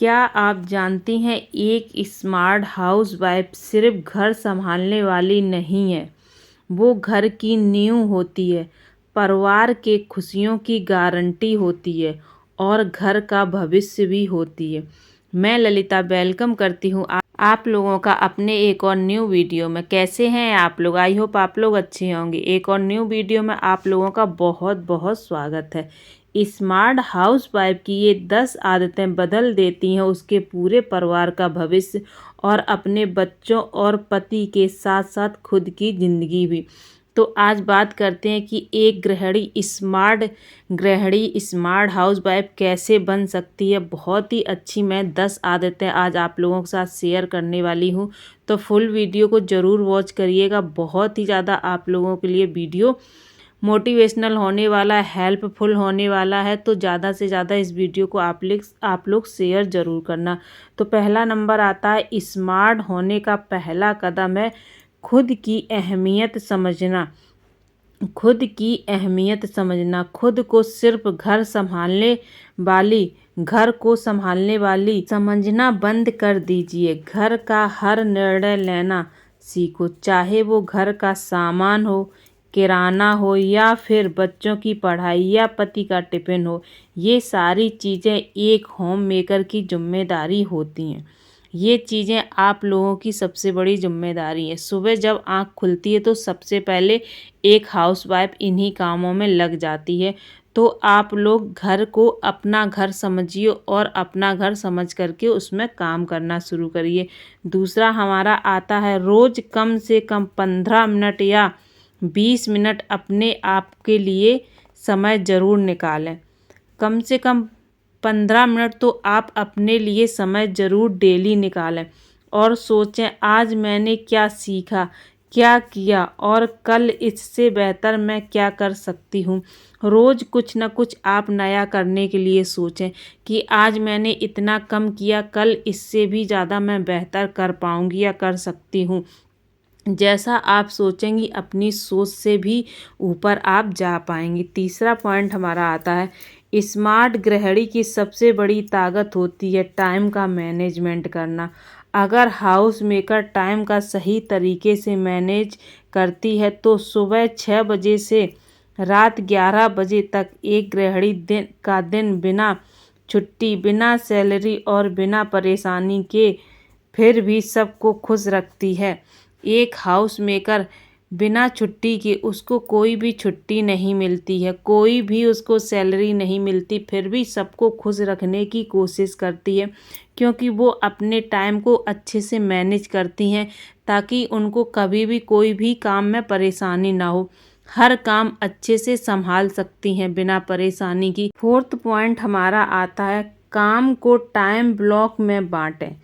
क्या आप जानती हैं एक स्मार्ट हाउसवाइफ सिर्फ घर संभालने वाली नहीं है, वो घर की नींव होती है, परिवार के खुशियों की गारंटी होती है और घर का भविष्य भी होती है। मैं ललिता वेलकम करती हूँ आप लोगों का अपने एक और न्यू वीडियो में। कैसे हैं आप लोग? आई होप आप लोग अच्छे होंगे। एक और न्यू वीडियो में आप लोगों का बहुत बहुत स्वागत है। स्मार्ट हाउसवाइफ की ये 10 आदतें बदल देती हैं उसके पूरे परिवार का भविष्य और अपने बच्चों और पति के साथ साथ खुद की ज़िंदगी भी। तो आज बात करते हैं कि एक गृहिणी स्मार्ट हाउसवाइफ कैसे बन सकती है। बहुत ही अच्छी मैं 10 आदतें आज आप लोगों के साथ शेयर करने वाली हूँ, तो फुल वीडियो को ज़रूर वॉच करिएगा। बहुत ही ज़्यादा आप लोगों के लिए वीडियो मोटिवेशनल होने वाला है, हेल्पफुल होने वाला है, तो ज़्यादा से ज़्यादा इस वीडियो को आप लोग शेयर ज़रूर करना। तो पहला नंबर आता है, स्मार्ट होने का पहला कदम है खुद की अहमियत समझना। खुद की अहमियत समझना। खुद को सिर्फ घर को संभालने वाली समझना बंद कर दीजिए। घर का हर निर्णय लेना सीखो, चाहे वो घर का सामान हो, किराना हो या फिर बच्चों की पढ़ाई या पति का टिफिन हो। ये सारी चीज़ें एक होम मेकर की जिम्मेदारी होती हैं। ये चीज़ें आप लोगों की सबसे बड़ी जिम्मेदारी है। सुबह जब आँख खुलती है तो सबसे पहले एक हाउसवाइफ इन्हीं कामों में लग जाती है। तो आप लोग घर को अपना घर समझिए और अपना घर समझ करके उसमें काम करना शुरू करिए। दूसरा हमारा आता है, रोज़ कम से कम 15 मिनट या 20 मिनट अपने आप के लिए समय ज़रूर निकालें। कम से कम 15 मिनट तो आप अपने लिए समय ज़रूर डेली निकालें और सोचें आज मैंने क्या सीखा, क्या किया और कल इससे बेहतर मैं क्या कर सकती हूँ। रोज़ कुछ ना कुछ आप नया करने के लिए सोचें कि आज मैंने इतना कम किया, कल इससे भी ज़्यादा मैं बेहतर कर पाऊँगी या कर सकती हूँ। जैसा आप सोचेंगी अपनी सोच से भी ऊपर आप जा पाएंगी। तीसरा पॉइंट हमारा आता है, स्मार्ट गृहिणी की सबसे बड़ी ताकत होती है टाइम का मैनेजमेंट करना। अगर हाउस मेकर टाइम का सही तरीके से मैनेज करती है तो सुबह 6 बजे से रात 11 बजे तक एक गृहिणी दिन बिना छुट्टी, बिना सैलरी और बिना परेशानी के फिर भी सबको खुश रखती है। एक हाउस मेकर बिना छुट्टी के, उसको कोई भी छुट्टी नहीं मिलती है, कोई भी उसको सैलरी नहीं मिलती, फिर भी सबको खुश रखने की कोशिश करती है, क्योंकि वो अपने टाइम को अच्छे से मैनेज करती हैं ताकि उनको कभी भी कोई भी काम में परेशानी ना हो। हर काम अच्छे से संभाल सकती हैं बिना परेशानी की। फोर्थ पॉइंट हमारा आता है, काम को टाइम ब्लॉक में बांटें।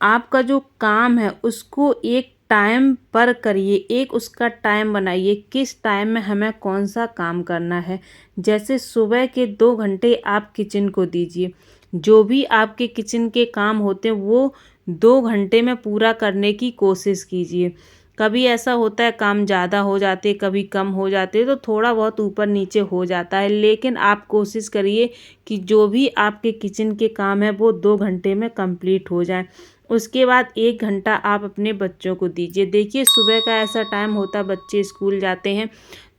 आपका जो काम है उसको एक टाइम पर करिए, एक उसका टाइम बनाइए, किस टाइम में हमें कौन सा काम करना है। जैसे सुबह के 2 घंटे आप किचन को दीजिए, जो भी आपके किचन के काम होते हैं वो 2 घंटे में पूरा करने की कोशिश कीजिए। कभी ऐसा होता है काम ज़्यादा हो जाते, कभी कम हो जाते, तो थोड़ा बहुत ऊपर नीचे हो जाता है, लेकिन आप कोशिश करिए कि जो भी आपके किचन के काम है वो 2 घंटे में कंप्लीट हो जाए। उसके बाद 1 घंटा आप अपने बच्चों को दीजिए। देखिए सुबह का ऐसा टाइम होता है, बच्चे स्कूल जाते हैं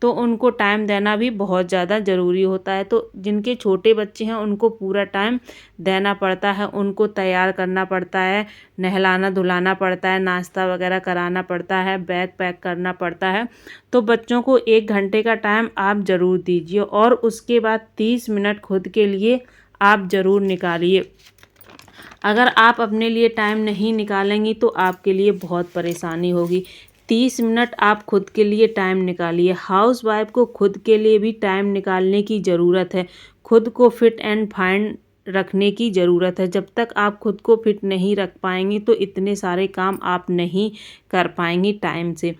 तो उनको टाइम देना भी बहुत ज़्यादा ज़रूरी होता है। तो जिनके छोटे बच्चे हैं उनको पूरा टाइम देना पड़ता है, उनको तैयार करना पड़ता है, नहलाना धुलाना पड़ता है, नाश्ता वगैरह कराना पड़ता है, बैग पैक करना पड़ता है। तो बच्चों को 1 घंटे का टाइम आप ज़रूर दीजिए और उसके बाद 30 मिनट खुद के लिए आप ज़रूर निकालिए। अगर आप अपने लिए टाइम नहीं निकालेंगी तो आपके लिए बहुत परेशानी होगी। 30 मिनट आप खुद के लिए टाइम निकालिए। हाउसवाइफ को खुद के लिए भी टाइम निकालने की ज़रूरत है। खुद को फिट एंड फाइन रखने की ज़रूरत है। जब तक आप खुद को फिट नहीं रख पाएंगी तो इतने सारे काम आप नहीं कर पाएंगी टाइम से।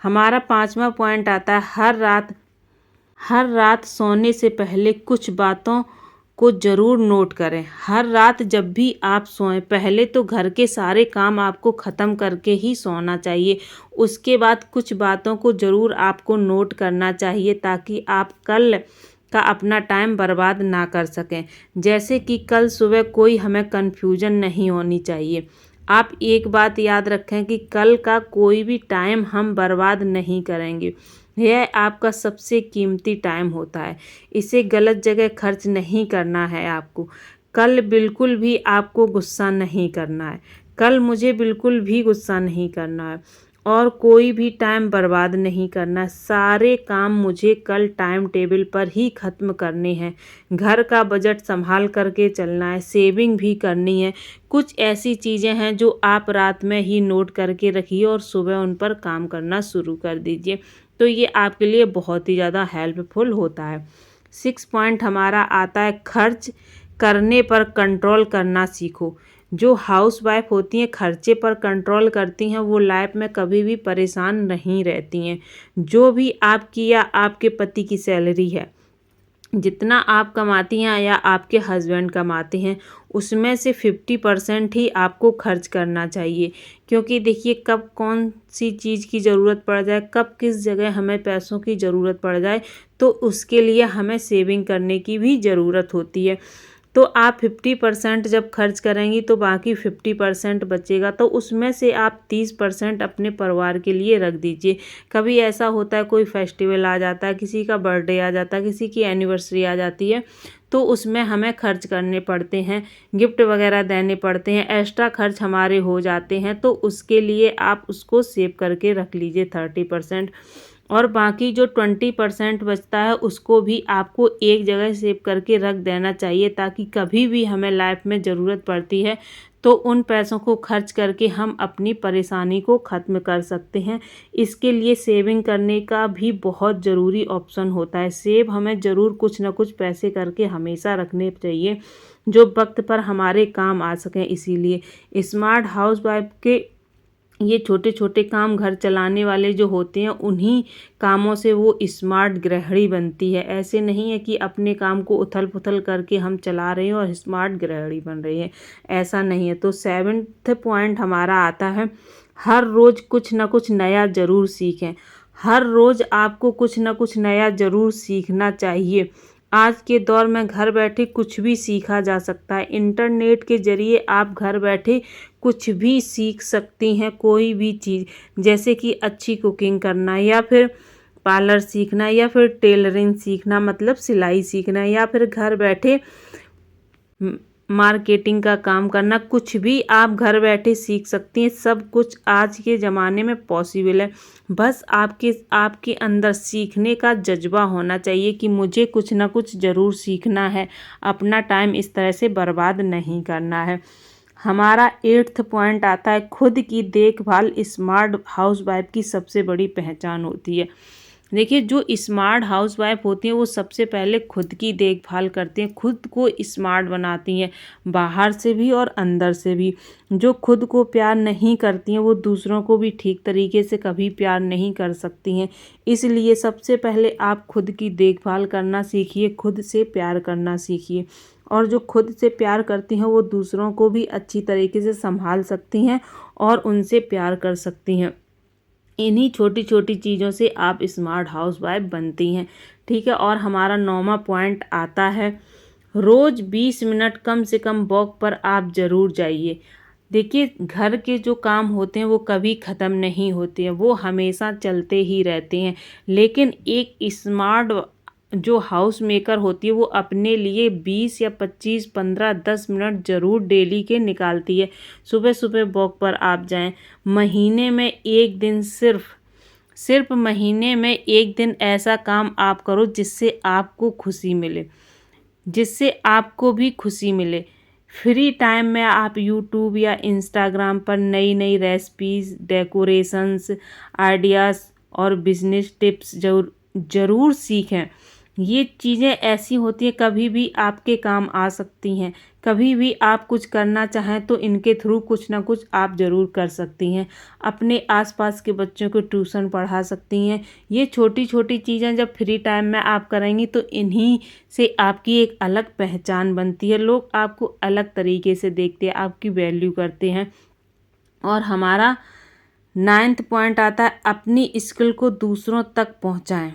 हमारा 5वां पॉइंट आता है, हर रात सोने से पहले कुछ बातों को ज़रूर नोट करें। हर रात जब भी आप सोएं पहले तो घर के सारे काम आपको ख़त्म करके ही सोना चाहिए। उसके बाद कुछ बातों को ज़रूर आपको नोट करना चाहिए ताकि आप कल का अपना टाइम बर्बाद ना कर सकें। जैसे कि कल सुबह कोई हमें कन्फ्यूजन नहीं होनी चाहिए। आप एक बात याद रखें कि कल का कोई भी टाइम हम बर्बाद नहीं करेंगे। यह आपका सबसे कीमती टाइम होता है। इसे गलत जगह खर्च नहीं करना है आपको। कल बिल्कुल भी आपको गुस्सा नहीं करना है। कल मुझे बिल्कुल भी गुस्सा नहीं करना है और कोई भी टाइम बर्बाद नहीं करना। सारे काम मुझे कल टाइम टेबल पर ही ख़त्म करने हैं। घर का बजट संभाल करके चलना है, सेविंग भी करनी है। कुछ ऐसी चीज़ें हैं जो आप रात में ही नोट करके रखिए और सुबह उन पर काम करना शुरू कर दीजिए, तो ये आपके लिए बहुत ही ज़्यादा हेल्पफुल होता है। 6 पॉइंट हमारा आता है, खर्च करने पर कंट्रोल करना सीखो। जो हाउसवाइफ होती हैं खर्चे पर कंट्रोल करती हैं, वो लाइफ में कभी भी परेशान नहीं रहती हैं। जो भी आपकी या आपके पति की सैलरी है, जितना आप कमाती हैं या आपके हस्बैंड कमाते हैं, उसमें से 50% ही आपको खर्च करना चाहिए। क्योंकि देखिए कब कौन सी चीज़ की ज़रूरत पड़ जाए, कब किस जगह हमें पैसों की ज़रूरत पड़ जाए, तो उसके लिए हमें सेविंग करने की भी ज़रूरत होती है। तो आप 50% जब खर्च करेंगी तो बाकी 50% बचेगा, तो उसमें से आप 30% अपने परिवार के लिए रख दीजिए। कभी ऐसा होता है कोई फेस्टिवल आ जाता है, किसी का बर्थडे आ जाता है, किसी की एनिवर्सरी आ जाती है, तो उसमें हमें खर्च करने पड़ते हैं, गिफ्ट वगैरह देने पड़ते हैं, एक्स्ट्रा खर्च हमारे हो जाते हैं, तो उसके लिए आप उसको सेव करके रख लीजिए 30%। और बाकी जो 20% बचता है उसको भी आपको एक जगह सेव करके रख देना चाहिए, ताकि कभी भी हमें लाइफ में ज़रूरत पड़ती है तो उन पैसों को खर्च करके हम अपनी परेशानी को ख़त्म कर सकते हैं। इसके लिए सेविंग करने का भी बहुत ज़रूरी ऑप्शन होता है। सेव हमें ज़रूर कुछ ना कुछ पैसे करके हमेशा रखने चाहिए, जो वक्त पर हमारे काम आ सकें। इसीलिए स्मार्ट हाउसवाइफ के ये छोटे छोटे काम घर चलाने वाले जो होते हैं, उन्हीं कामों से वो स्मार्ट गृहिणी बनती है। ऐसे नहीं है कि अपने काम को उथल पुथल करके हम चला रहे हैं और स्मार्ट गृहिणी बन रही है, ऐसा नहीं है। तो 7th पॉइंट हमारा आता है, हर रोज़ कुछ ना कुछ नया ज़रूर सीखें। हर रोज़ आपको कुछ ना कुछ नया ज़रूर सीखना चाहिए। आज के दौर में घर बैठे कुछ भी सीखा जा सकता है। इंटरनेट के ज़रिए आप घर बैठे कुछ भी सीख सकती हैं, कोई भी चीज़, जैसे कि अच्छी कुकिंग करना या फिर पार्लर सीखना या फिर टेलरिंग सीखना, मतलब सिलाई सीखना, या फिर घर बैठे मार्केटिंग का काम करना। कुछ भी आप घर बैठे सीख सकती हैं। सब कुछ आज के ज़माने में पॉसिबल है। बस आपके अंदर सीखने का जज्बा होना चाहिए कि मुझे कुछ ना कुछ ज़रूर सीखना है, अपना टाइम इस तरह से बर्बाद नहीं करना है। हमारा 8th पॉइंट आता है, खुद की देखभाल स्मार्ट हाउसवाइफ की सबसे बड़ी पहचान होती है। देखिए जो स्मार्ट हाउसवाइफ होती हैं वो सबसे पहले खुद की देखभाल करती हैं, खुद को स्मार्ट बनाती हैं, बाहर से भी और अंदर से भी। जो खुद को प्यार नहीं करती हैं वो दूसरों को भी ठीक तरीके से कभी प्यार नहीं कर सकती हैं। इसलिए सबसे पहले आप खुद की देखभाल करना सीखिए, खुद से प्यार करना सीखिए। और जो खुद से प्यार करती हैं वो दूसरों को भी अच्छी तरीके से संभाल सकती हैं और उनसे प्यार कर सकती हैं। इन्हीं छोटी छोटी चीज़ों से आप स्मार्ट हाउसवाइफ बनती हैं, ठीक है। और हमारा 9वां पॉइंट आता है, रोज़ 20 मिनट कम से कम वॉक पर आप ज़रूर जाइए। देखिए घर के जो काम होते हैं वो कभी ख़त्म नहीं होते हैं, वो हमेशा चलते ही रहते हैं। लेकिन एक स्मार्ट जो हाउस मेकर होती है वो अपने लिए 20 या 25, 15, 10 मिनट ज़रूर डेली के निकालती है। सुबह सुबह वॉक पर आप जाएं। महीने में एक दिन सिर्फ महीने में एक दिन ऐसा काम आप करो जिससे आपको खुशी मिले, जिससे आपको भी खुशी मिले। फ्री टाइम में आप यूट्यूब या इंस्टाग्राम पर नई नई रेसिपीज़, डेकोरेशंस, आइडियाज़ और बिजनेस टिप्स ज़रूर सीखें। ये चीज़ें ऐसी होती हैं कभी भी आपके काम आ सकती हैं। कभी भी आप कुछ करना चाहें तो इनके थ्रू कुछ ना कुछ आप ज़रूर कर सकती हैं। अपने आसपास के बच्चों को ट्यूशन पढ़ा सकती हैं। ये छोटी छोटी चीज़ें जब फ्री टाइम में आप करेंगी तो इन्हीं से आपकी एक अलग पहचान बनती है। लोग आपको अलग तरीके से देखते हैं, आपकी वैल्यू करते हैं। और हमारा 9th पॉइंट आता है, अपनी स्किल को दूसरों तक पहुँचाएँ।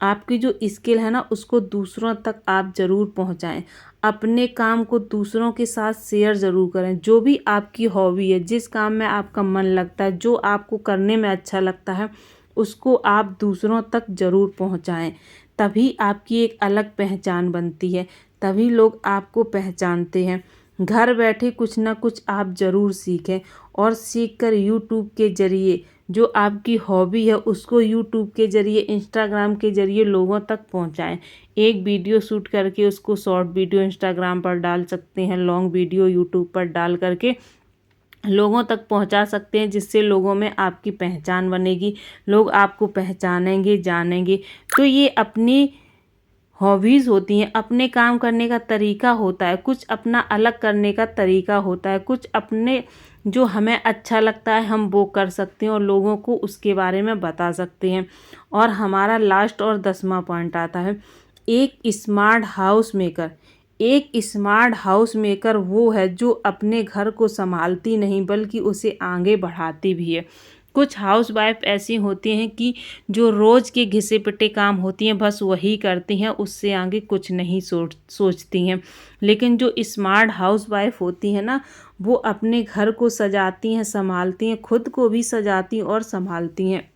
आपकी जो स्किल है ना उसको दूसरों तक आप ज़रूर पहुंचाएं। अपने काम को दूसरों के साथ शेयर ज़रूर करें। जो भी आपकी हॉबी है, जिस काम में आपका मन लगता है, जो आपको करने में अच्छा लगता है, उसको आप दूसरों तक ज़रूर पहुंचाएं। तभी आपकी एक अलग पहचान बनती है, तभी लोग आपको पहचानते हैं। घर बैठे कुछ ना कुछ आप ज़रूर सीखें और सीखकर यूट्यूब के ज़रिए जो आपकी हॉबी है उसको यूट्यूब के ज़रिए, इंस्टाग्राम के ज़रिए लोगों तक पहुंचाएं। एक वीडियो शूट करके उसको शॉर्ट वीडियो इंस्टाग्राम पर डाल सकते हैं, लॉन्ग वीडियो यूट्यूब पर डाल करके लोगों तक पहुंचा सकते हैं, जिससे लोगों में आपकी पहचान बनेगी, लोग आपको पहचानेंगे, जानेंगे। तो ये अपनी हॉबीज़ होती हैं, अपने काम करने का तरीका होता है, कुछ अपना अलग करने का तरीका होता है, कुछ अपने जो हमें अच्छा लगता है हम वो कर सकते हैं और लोगों को उसके बारे में बता सकते हैं। और हमारा लास्ट और 10वां पॉइंट आता है, एक स्मार्ट हाउस मेकर। एक स्मार्ट हाउस मेकर वो है जो अपने घर को संभालती नहीं बल्कि उसे आगे बढ़ाती भी है। कुछ हाउस वाइफ ऐसी होती हैं कि जो रोज़ के घिसे पिटे काम होती हैं बस वही करती हैं, उससे आगे कुछ नहीं सोचती हैं। लेकिन जो स्मार्ट हाउस वाइफ होती हैं ना, वो अपने घर को सजाती हैं, संभालती हैं, खुद को भी सजाती और संभालती हैं।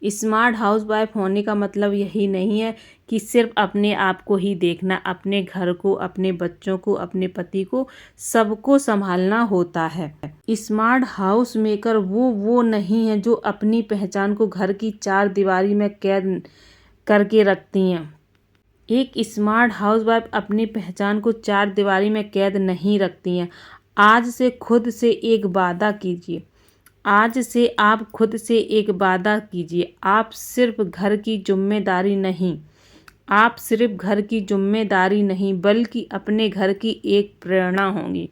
स्मार्ट हाउस वाइफ होने का मतलब यही नहीं है कि सिर्फ अपने आप को ही देखना, अपने घर को, अपने बच्चों को, अपने पति को, सबको संभालना होता है। स्मार्ट हाउस मेकर वो नहीं है जो अपनी पहचान को घर की 4 दीवारी में कैद करके रखती हैं। एक स्मार्ट हाउस वाइफ अपनी पहचान को 4 दीवारी में कैद नहीं रखती हैं। आज से खुद से एक वादा कीजिए। आज से आप खुद से एक वादा कीजिए, आप सिर्फ घर की जिम्मेदारी नहीं, आप सिर्फ घर की जिम्मेदारी नहीं बल्कि अपने घर की एक प्रेरणा होंगी,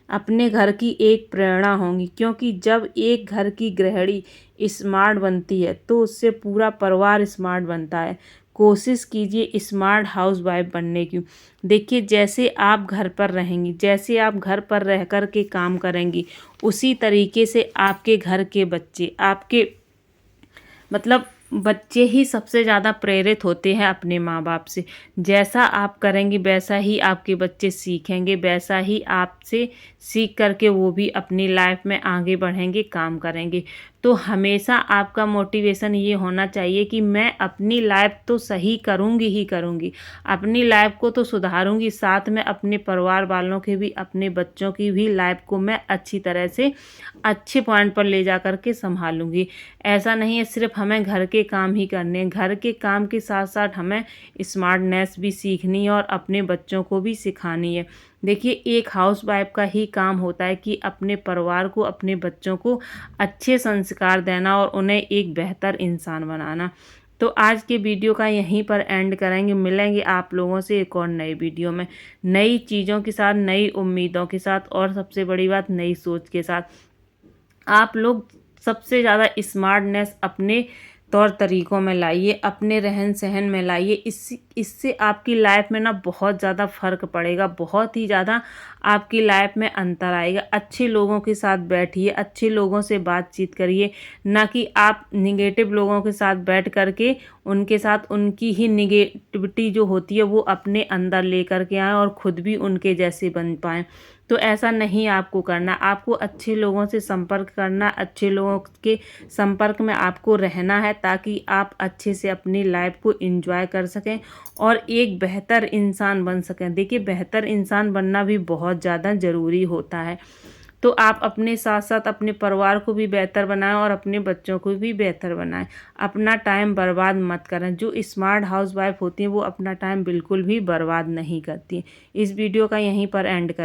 अपने घर की एक प्रेरणा होंगी। क्योंकि जब एक घर की गृहिणी स्मार्ट बनती है तो उससे पूरा परिवार स्मार्ट बनता है। कोशिश कीजिए स्मार्ट हाउस वाइफ बनने की। देखिए, जैसे आप घर पर रहेंगी, जैसे आप घर पर रह कर के काम करेंगी, उसी तरीके से आपके घर के बच्चे, आपके मतलब बच्चे ही सबसे ज़्यादा प्रेरित होते हैं अपने माँ बाप से। जैसा आप करेंगे वैसा ही आपके बच्चे सीखेंगे, वैसा ही आपसे सीख करके वो भी अपनी लाइफ में आगे बढ़ेंगे, काम करेंगे। तो हमेशा आपका मोटिवेशन ये होना चाहिए कि मैं अपनी लाइफ तो सही करूँगी ही करूँगी, अपनी लाइफ को तो सुधारूँगी, साथ में अपने परिवार वालों के भी, अपने बच्चों की भी लाइफ को मैं अच्छी तरह से अच्छे पॉइंट पर ले जा कर के संभालूँगी। ऐसा नहीं है सिर्फ हमें घर के काम ही करने हैं, घर के काम के साथ साथ हमें स्मार्टनेस भी सीखनी है और अपने बच्चों को भी सिखानी है। देखिए, एक हाउस वाइफ का ही काम होता है कि अपने परिवार को, अपने बच्चों को अच्छे संस्कार देना और उन्हें एक बेहतर इंसान बनाना। तो आज के वीडियो का यहीं पर एंड करेंगे। मिलेंगे आप लोगों से एक और नई वीडियो में, नई चीज़ों के साथ, नई उम्मीदों के साथ और सबसे बड़ी बात नई सोच के साथ। आप लोग सबसे ज़्यादा स्मार्टनेस अपने तौर तरीक़ों में लाइए, अपने रहन सहन में लाइए। इससे आपकी लाइफ में ना बहुत ज़्यादा फ़र्क पड़ेगा, बहुत ही ज़्यादा आपकी लाइफ में अंतर आएगा। अच्छे लोगों के साथ बैठिए, अच्छे लोगों से बातचीत करिए, ना कि आप निगेटिव लोगों के साथ बैठ करके उनके साथ उनकी ही निगेटिविटी जो होती है वो अपने अंदर ले करके आएँ और ख़ुद भी उनके जैसे बन पाएँ। तो ऐसा नहीं आपको करना, आपको अच्छे लोगों से संपर्क करना, अच्छे लोगों के संपर्क में आपको रहना है ताकि आप अच्छे से अपनी लाइफ को एंजॉय कर सकें और एक बेहतर इंसान बन सकें। देखिए, बेहतर इंसान बनना भी बहुत ज़्यादा ज़रूरी होता है। तो आप अपने साथ साथ अपने परिवार को भी बेहतर बनाएं और अपने बच्चों को भी बेहतर बनाएं। अपना टाइम बर्बाद मत करें। जो स्मार्ट हाउस वाइफ होती हैं वो अपना टाइम बिल्कुल भी बर्बाद नहीं करती। इस वीडियो का यहीं पर एंड कर